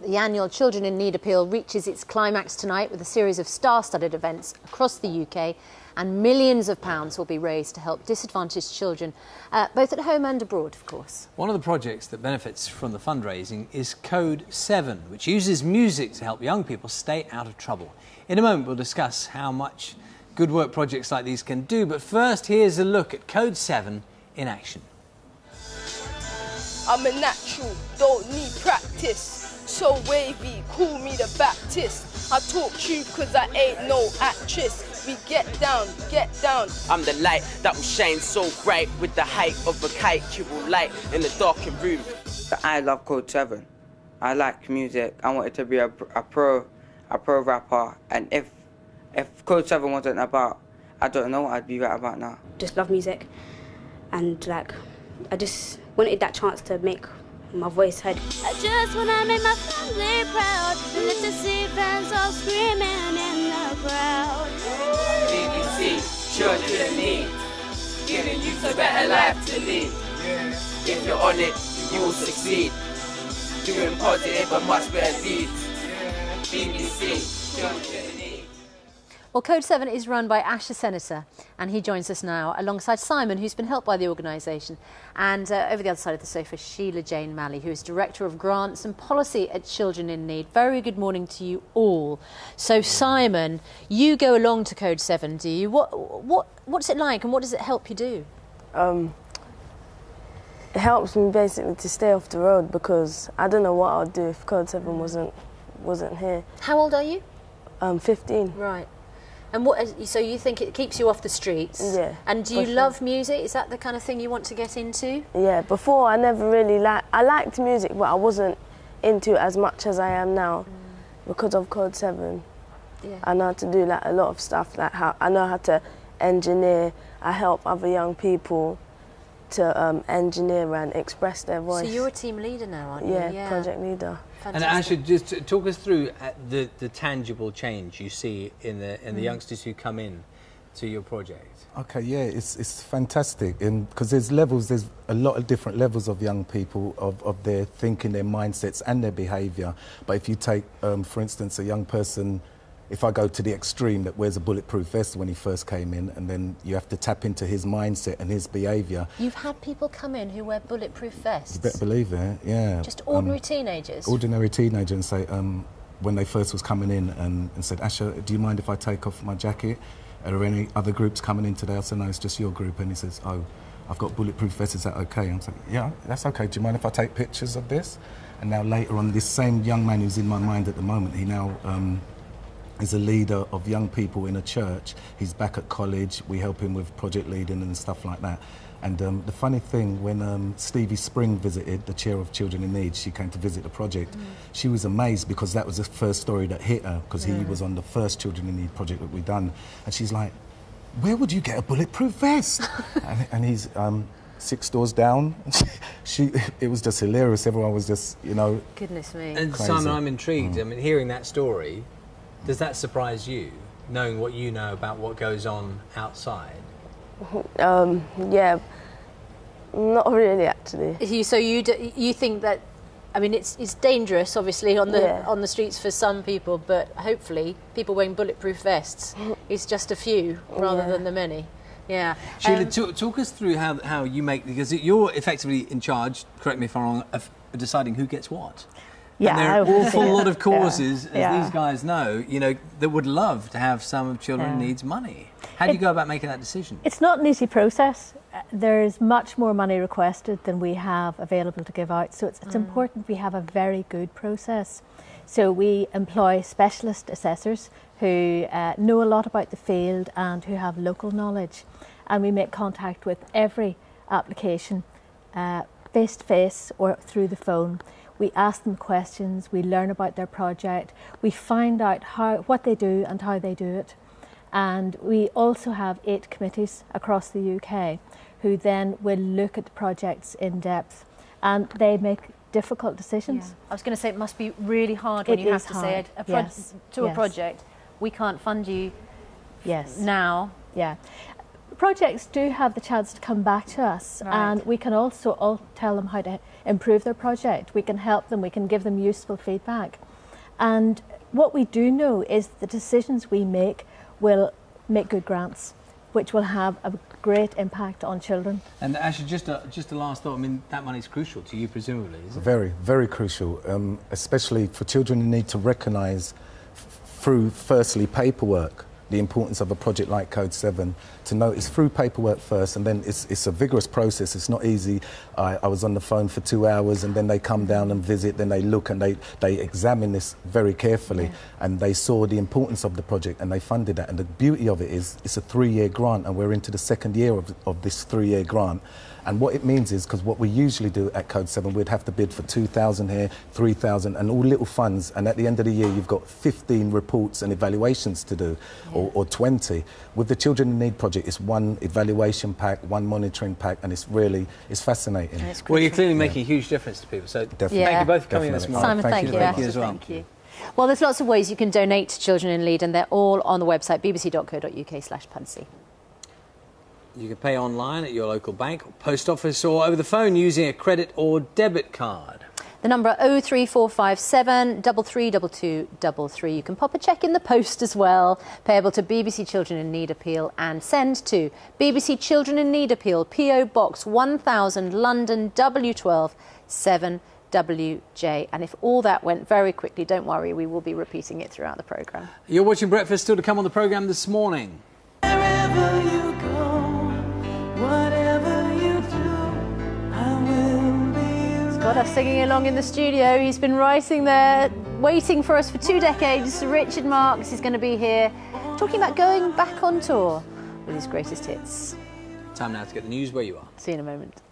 The annual Children in Need appeal reaches its climax tonight with a series of star-studded events across the UK, and millions of pounds will be raised to help disadvantaged children, both at home and abroad, of course. One of the projects that benefits from the fundraising is Code 7, which uses music to help young people stay out of trouble. In a moment, we'll discuss how much good work projects like these can do, but first, here's a look at Code 7 in action. I'm a natural, don't need practice. So wavy, call me the Baptist. I talk truth cause I ain't no actress. We get down, get down. I'm the light that will shine so bright with the height of a kite, triple light in the darkened room. I love Code 7. I like music. I wanted to be a pro rapper, and if Code 7 wasn't about, I don't know what I'd be right about now. Just love music, and like I just wanted that chance to make my voice heard. I just wanna make my family proud and let the see fans all screaming in the crowd. BBC, children in need, giving youth a better life to lead. If you're on it, you will succeed. Doing positive and much better deeds. BBC, children in need. Well, Code 7 is run by Asher Senator, and he joins us now alongside Simon, who's been helped by the organisation, and over the other side of the sofa, Sheila Jane Malley, who is Director of Grants and Policy at Children in Need. Very good morning to you all. So, Simon, you go along to Code 7, do you? What's it like, and what does it help you do? It helps me basically to stay off the road, because I don't know what I'd do if Code 7 wasn't here. How old are you? 15. Right. And so you think it keeps you off the streets? Yeah. And do you love music? Is that the kind of thing you want to get into? Yeah, before I never really I liked music, but I wasn't into it as much as I am now because of Code 7. Yeah. I know how to do like a lot of stuff, like I know how to engineer. I help other young people to engineer and express their voice. So you're a team leader now, aren't you? Yeah, project leader. Fantastic. And Asher, just talk us through the tangible change you see in the youngsters who come in to your project. Okay, yeah, it's fantastic, because there's a lot of different levels of young people, of their thinking, their mindsets and their behaviour. But if you take, for instance, a young person, if I go to the extreme that wears a bulletproof vest when he first came in, and then you have to tap into his mindset and his behaviour. You've had people come in who wear bulletproof vests? You better believe it, yeah. Just ordinary teenagers? Ordinary teenagers, and say, when they first was coming in and said, Asher, do you mind if I take off my jacket? Are there any other groups coming in today? I said, no, it's just your group. And he says, oh, I've got bulletproof vests, is that okay? I'm saying, yeah, that's okay. Do you mind if I take pictures of this? And now later on, this same young man who's in my mind at the moment, he now is a leader of young people in a church. He's back at college. We help him with project leading and stuff like that. And the funny thing, when Stevie Spring visited, the chair of Children in Need, she came to visit the project. She was amazed, because that was the first story that hit her, because he was on the first Children in Need project that we'd done. And she's like, where would you get a bulletproof vest? and he's 6 doors down. It was just hilarious. Everyone was just, you know... Goodness me. And crazy. Simon, I'm intrigued. I mean, hearing that story, does that surprise you, knowing what you know about what goes on outside? Yeah, not really, actually. So you think that, I mean, it's dangerous, obviously, on the streets for some people, but hopefully people wearing bulletproof vests is just a few rather than the many. Yeah. Sheila, talk us through how you make, because you're effectively in charge, correct me if I'm wrong, of deciding who gets what. Yeah, and there are an awful lot of causes, as these guys know, you know, that would love to have some of Children in Need's money. How do you go about making that decision? It's not an easy process. There's much more money requested than we have available to give out. So it's important we have a very good process. So we employ specialist assessors who know a lot about the field and who have local knowledge. And we make contact with every application, face to face or through the phone. We ask them questions, we learn about their project, we find out what they do and how they do it. And we also have 8 committees across the UK who then will look at the projects in depth, and they make difficult decisions. Yeah. I was going to say, it must be really hard when you have to say to a project, we can't fund you now. Yeah. Projects do have the chance to come back to us, and we can also all tell them how to improve their project. We can help them, we can give them useful feedback. And what we do know is the decisions we make will make good grants, which will have a great impact on children. And actually, just a last thought, I mean, that money's crucial to you, presumably, isn't it? Very, very crucial, especially for children who need to recognise through, firstly, paperwork, the importance of a project like Code 7, to know it's through paperwork first, and then it's a vigorous process. It's not easy. I was on the phone for 2 hours, and then they come down and visit, then they look and they examine this very carefully, and they saw the importance of the project and they funded that. And the beauty of it is it's a 3-year grant, and we're into the second year of this 3-year grant. And what it means is, because what we usually do at Code 7, we'd have to bid for 2,000 here, 3,000, and all little funds, and at the end of the year you've got 15 reports and evaluations to do, or 20. With the Children in Need project, it's one evaluation pack, one monitoring pack, and it's fascinating. Well, you're clearly making a huge difference to people, so thank you both for coming in this morning. Simon, thank you. Thank you as well. Thank you. Well, there's lots of ways you can donate to Children in Need, and they're all on the website, bbc.co.uk/Punsey. You can pay online at your local bank, or post office, or over the phone using a credit or debit card. The number 03457 332233. You can pop a cheque in the post as well, payable to BBC Children in Need Appeal, and send to BBC Children in Need Appeal, PO Box 1000, London, W12 7WJ. And if all that went very quickly, don't worry, we will be repeating it throughout the programme. You're watching Breakfast, still to come on the programme this morning. Wherever you go, whatever you do, I will be. Got us singing along in the studio. He's been writing there, waiting for us for 2 decades. Richard Marks is going to be here talking about going back on tour with his greatest hits. Time now to get the news where you are. See you in a moment.